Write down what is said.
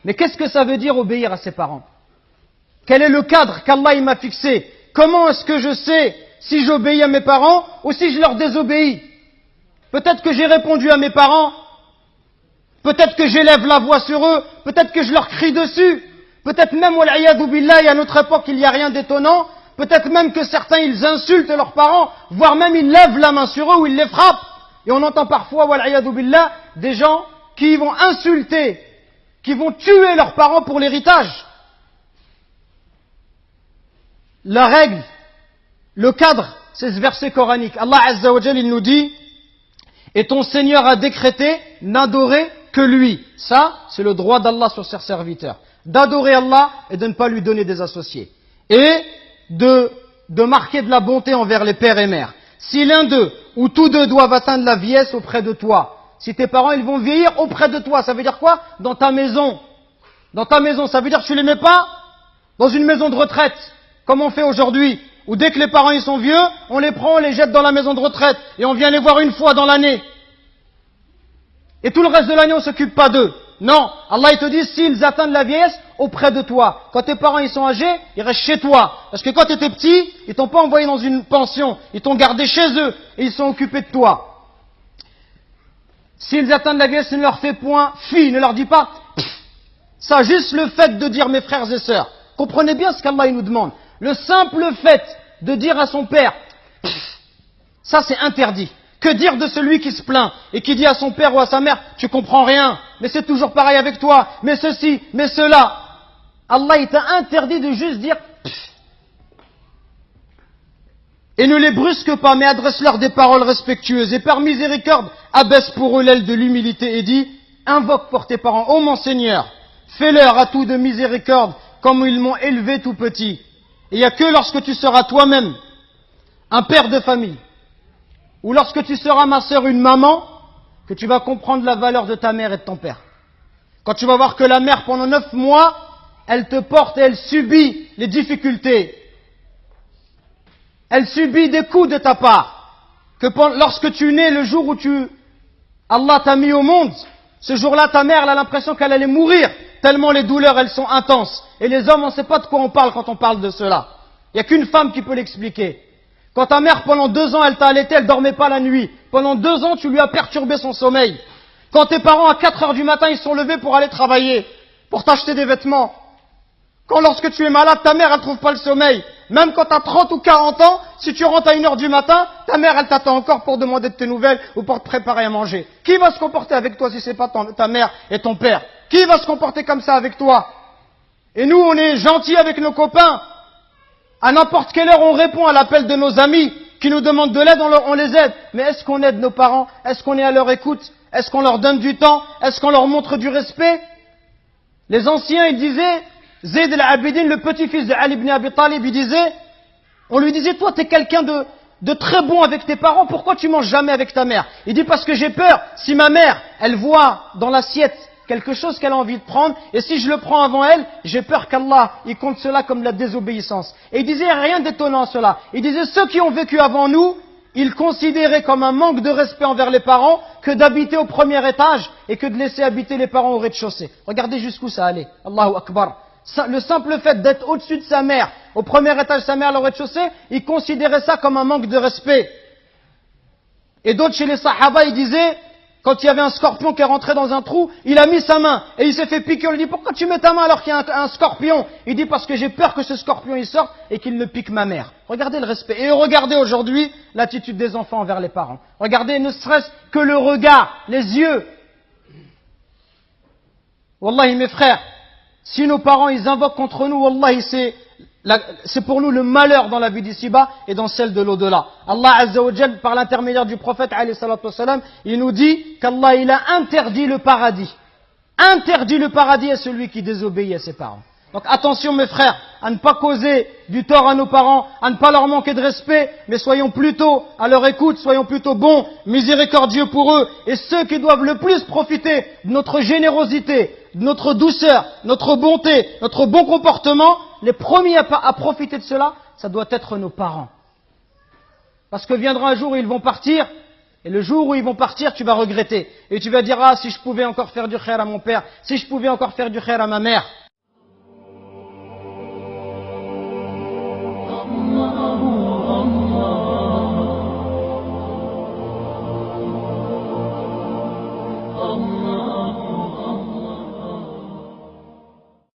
Mais qu'est-ce que ça veut dire obéir à ses parents? Quel est le cadre qu'Allah m'a fixé? Comment est-ce que je sais si j'obéis à mes parents ou si je leur désobéis? Peut-être que j'ai répondu à mes parents, peut-être que j'élève la voix sur eux, peut-être que je leur crie dessus, peut-être même, wal'iyadhu billah, à notre époque il n'y a rien d'étonnant, peut-être même que certains ils insultent leurs parents, voire même ils lèvent la main sur eux ou ils les frappent. Et on entend parfois, wal'iyadhu billah, des gens qui vont insulter, qui vont tuer leurs parents pour l'héritage. La règle, le cadre, c'est ce verset coranique. Allah Azza wa Jal, il nous dit, et ton Seigneur a décrété n'adorer que lui. Ça, c'est le droit d'Allah sur ses serviteurs. D'adorer Allah et de ne pas lui donner des associés. Et de marquer de la bonté envers les pères et mères. Si l'un d'eux ou tous deux doivent atteindre la vieillesse auprès de toi, si tes parents ils vont vieillir auprès de toi, ça veut dire quoi? Dans ta maison. Dans ta maison, ça veut dire que tu les mets pas dans une maison de retraite, comme on fait aujourd'hui, où dès que les parents ils sont vieux, on les prend, on les jette dans la maison de retraite, et on vient les voir une fois dans l'année. Et tout le reste de l'année, on s'occupe pas d'eux. Non, Allah il te dit, s'ils atteignent la vieillesse, auprès de toi. Quand tes parents ils sont âgés, ils restent chez toi. Parce que quand tu étais petit, ils t'ont pas envoyé dans une pension, ils t'ont gardé chez eux, et ils sont occupés de toi. S'ils atteignent la vieillesse, ne leur fais point fi, ne leur dis pas, ça, juste le fait de dire mes frères et sœurs. Comprenez bien ce qu'Allah nous demande. Le simple fait de dire à son père, ça c'est interdit. Que dire de celui qui se plaint et qui dit à son père ou à sa mère, tu comprends rien, mais c'est toujours pareil avec toi, mais ceci, mais cela. Allah il t'a interdit de juste dire et ne les brusque pas, mais adresse-leur des paroles respectueuses. Et par miséricorde, abaisse pour eux l'aile de l'humilité et dis, invoque pour tes parents, ô mon Seigneur, fais-leur à tout de miséricorde, comme ils m'ont élevé tout petit. Et il n'y a que lorsque tu seras toi-même un père de famille, ou lorsque tu seras ma sœur, une maman, que tu vas comprendre la valeur de ta mère et de ton père. Quand tu vas voir que la mère, pendant 9 mois, elle te porte et elle subit les difficultés. Elle subit des coups de ta part. Que lorsque tu nais, le jour où Allah t'a mis au monde, ce jour-là, ta mère, elle a l'impression qu'elle allait mourir, tellement les douleurs, elles sont intenses. Et les hommes, on ne sait pas de quoi on parle quand on parle de cela. Il n'y a qu'une femme qui peut l'expliquer. Quand ta mère, pendant 2 ans, elle t'a allaité, elle dormait pas la nuit. Pendant 2 ans, tu lui as perturbé son sommeil. Quand tes parents, à 4 heures du matin, ils sont levés pour aller travailler, pour t'acheter des vêtements. Quand lorsque tu es malade, ta mère, elle trouve pas le sommeil. Même quand tu as 30 ou 40 ans, si tu rentres à 1 heure du matin, ta mère, elle t'attend encore pour demander de tes nouvelles ou pour te préparer à manger. Qui va se comporter avec toi si c'est pas ta mère et ton père? Qui va se comporter comme ça avec toi? Et nous, on est gentils avec nos copains. À n'importe quelle heure, on répond à l'appel de nos amis qui nous demandent de l'aide, on les aide. Mais est-ce qu'on aide nos parents? Est-ce qu'on est à leur écoute? Est-ce qu'on leur donne du temps? Est-ce qu'on leur montre du respect? Les anciens, ils disaient, Zayd al-Abidin, le petit-fils de Ali ibn Abi Talib, on lui disait, toi, t'es quelqu'un de très bon avec tes parents, pourquoi tu manges jamais avec ta mère? Il dit, parce que j'ai peur, si ma mère, elle voit dans l'assiette quelque chose qu'elle a envie de prendre, et si je le prends avant elle, j'ai peur qu'Allah, il compte cela comme de la désobéissance. Et il disait rien d'étonnant à cela. Il disait, ceux qui ont vécu avant nous, ils considéraient comme un manque de respect envers les parents que d'habiter au premier étage et que de laisser habiter les parents au rez-de-chaussée. Regardez jusqu'où ça allait. Allahu Akbar. Le simple fait d'être au-dessus de sa mère, au premier étage de sa mère, au rez-de-chaussée, ils considéraient ça comme un manque de respect. Et d'autres chez les Sahaba, ils disaient, quand il y avait un scorpion qui est rentré dans un trou, il a mis sa main et il s'est fait piquer. On lui dit, pourquoi tu mets ta main alors qu'il y a un scorpion? Il dit, parce que j'ai peur que ce scorpion il sorte et qu'il ne pique ma mère. Regardez le respect. Et regardez aujourd'hui l'attitude des enfants envers les parents. Regardez ne serait-ce que le regard, les yeux. Wallahi mes frères, si nos parents ils invoquent contre nous, wallahi c'est pour nous le malheur dans la vie d'ici-bas et dans celle de l'au-delà. Allah Azza wa Jal, par l'intermédiaire du prophète alayhi salatu wassalam, il nous dit qu'Allah il a interdit le paradis. Interdit le paradis à celui qui désobéit à ses parents. Donc attention mes frères, à ne pas causer du tort à nos parents, à ne pas leur manquer de respect, mais soyons plutôt à leur écoute, soyons plutôt bons, miséricordieux pour eux. Et ceux qui doivent le plus profiter de notre générosité, de notre douceur, notre bonté, notre bon comportement, les premiers à profiter de cela, ça doit être nos parents. Parce que viendra un jour où ils vont partir, Et le jour où ils vont partir, tu vas regretter. Et tu vas dire, ah, si je pouvais encore faire du khair à mon père, si je pouvais encore faire du khair à ma mère.